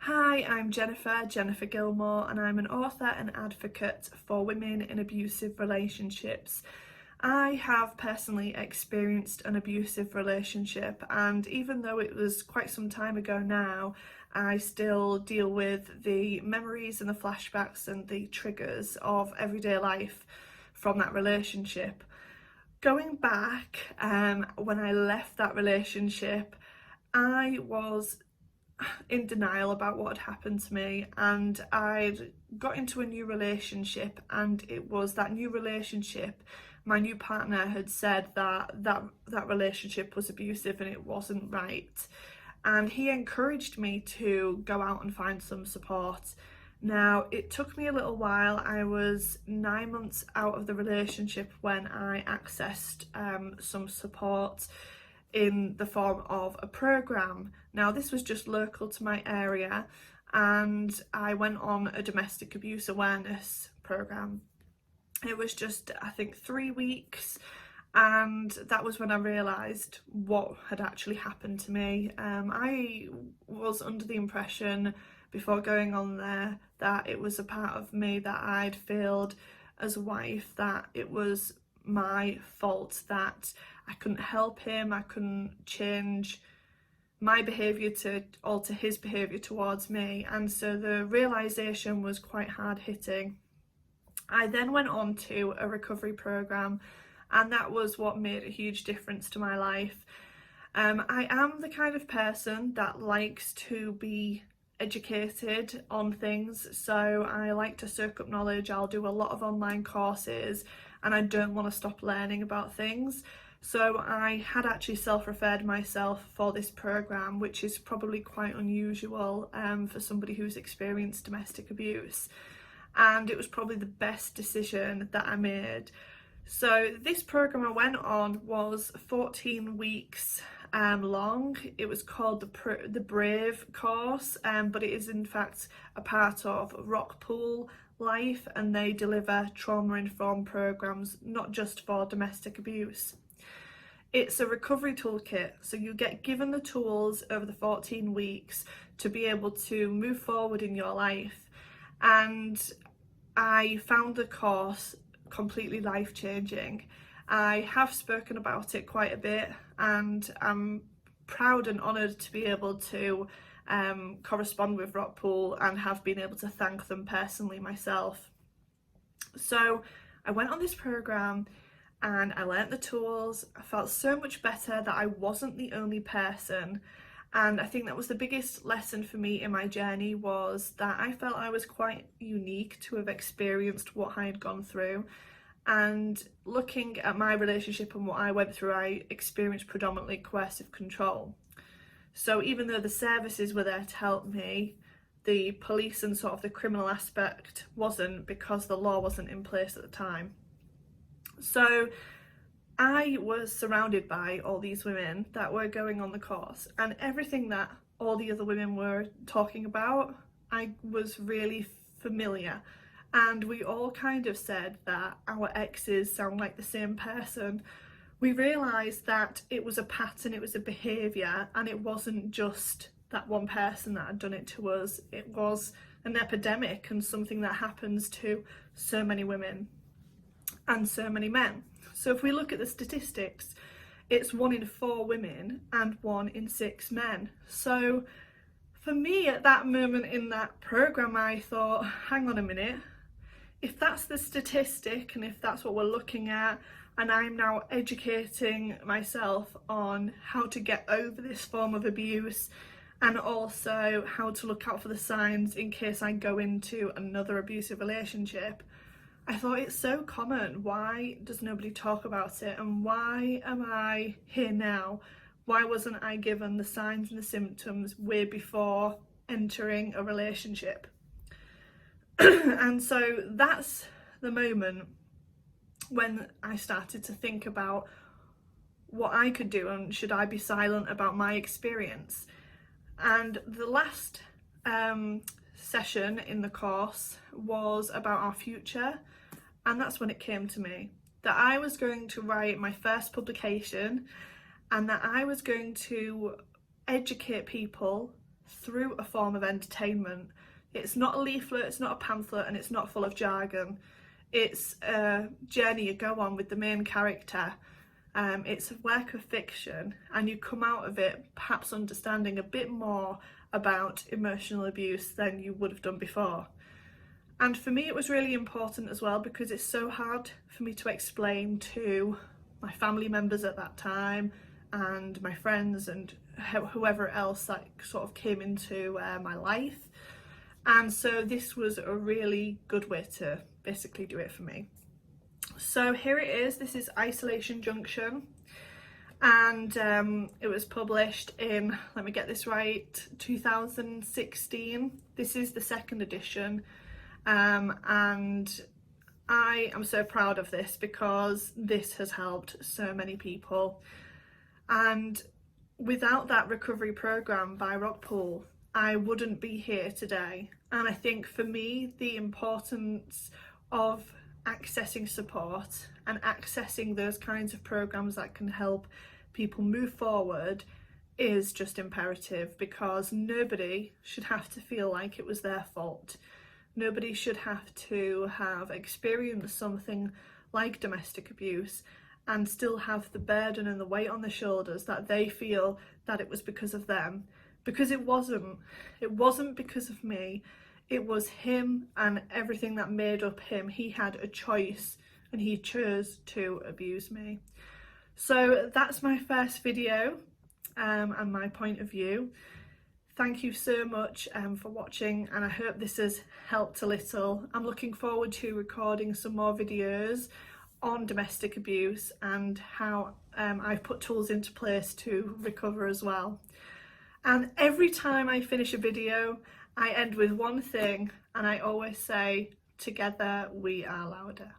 Hi, I'm Jennifer Gilmour, and I'm an author and advocate for women in abusive relationships. I have personally experienced an abusive relationship, and even though it was quite some time ago now, I still deal with the memories and the flashbacks and the triggers of everyday life from that relationship. Going back, when I left that relationship, I was in denial about what had happened to me, and I'd got into a new relationship, and it was that new relationship, my new partner had said that relationship was abusive and it wasn't right, and he encouraged me to go out and find some support. Now, it took me a little while. I was 9 months out of the relationship when I accessed some support in the form of a programme. Now, this was just local to my area, and I went on a domestic abuse awareness programme. It was just, I think, 3 weeks, and that was when I realised what had actually happened to me. I was under the impression before going on there that it was a part of me that I'd failed as a wife, that it was my fault, that I couldn't help him, I couldn't change my behaviour to alter his behaviour towards me, and so the realisation was quite hard hitting. I then went on to a recovery programme, and that was what made a huge difference to my life. I am the kind of person that likes to be educated on things, so I like to soak up knowledge. I'll do a lot of online courses, and I don't want to stop learning about things. So I had actually self-referred myself for this programme, which is probably quite unusual for somebody who's experienced domestic abuse, and it was probably the best decision that I made. So this programme I went on was 14 weeks long. It was called the Brave course, but it is in fact a part of Rockpool Life, and they deliver trauma-informed programmes not just for domestic abuse. It's a recovery toolkit, so you get given the tools over the 14 weeks to be able to move forward in your life, and I found the course completely life-changing. I have spoken about it quite a bit, and I'm proud and honoured to be able to correspond with Rockpool and have been able to thank them personally myself. So I went on this programme and I learnt the tools. I felt so much better that I wasn't the only person, and I think that was the biggest lesson for me in my journey, was that I felt I was quite unique to have experienced what I had gone through. And looking at my relationship and what I went through, I experienced predominantly coercive control. So even though the services were there to help me, the police and sort of the criminal aspect wasn't, because the law wasn't in place at the time. So I was surrounded by all these women that were going on the course, and everything that all the other women were talking about, I was really familiar. And we all kind of said that our exes sound like the same person. We realised that it was a pattern, it was a behaviour, and it wasn't just that one person that had done it to us. It was an epidemic and something that happens to so many women and so many men. So if we look at the statistics, it's 1 in 4 women and 1 in 6 men. So for me at that moment in that programme, I thought, hang on a minute, if that's the statistic and if that's what we're looking at, and I'm now educating myself on how to get over this form of abuse, and also how to look out for the signs in case I go into another abusive relationship, I thought, it's so common. Why does nobody talk about it? And why am I here now? Why wasn't I given the signs and the symptoms way before entering a relationship? And so that's the moment when I started to think about what I could do, and should I be silent about my experience. And the last session in the course was about our future, and that's when it came to me that I was going to write my first publication, and that I was going to educate people through a form of entertainment. It's not a leaflet, it's not a pamphlet, and it's not full of jargon. It's a journey you go on with the main character. It's a work of fiction, and you come out of it perhaps understanding a bit more about emotional abuse than you would have done before. And for me it was really important as well, because it's so hard for me to explain to my family members at that time and my friends and whoever else that sort of came into my life. And so this was a really good way to basically do it for me. So here it is. This is Isolation Junction, and it was published in, let me get this right, 2016. This is the second edition, and I am so proud of this because this has helped so many people. And without that recovery program by Rockpool, I wouldn't be here today. And I think for me, the importance of accessing support and accessing those kinds of programs that can help people move forward is just imperative, because nobody should have to feel like it was their fault. Nobody should have to have experienced something like domestic abuse and still have the burden and the weight on their shoulders that they feel that it was because of them, because it wasn't. It wasn't because of me. It was him and everything that made up him. He had a choice and he chose to abuse me. So that's my first video and my point of view. Thank you so much for watching, and I hope this has helped a little. I'm looking forward to recording some more videos on domestic abuse and how I've put tools into place to recover as well. And every time I finish a video, I end with one thing, and I always say, together we are louder.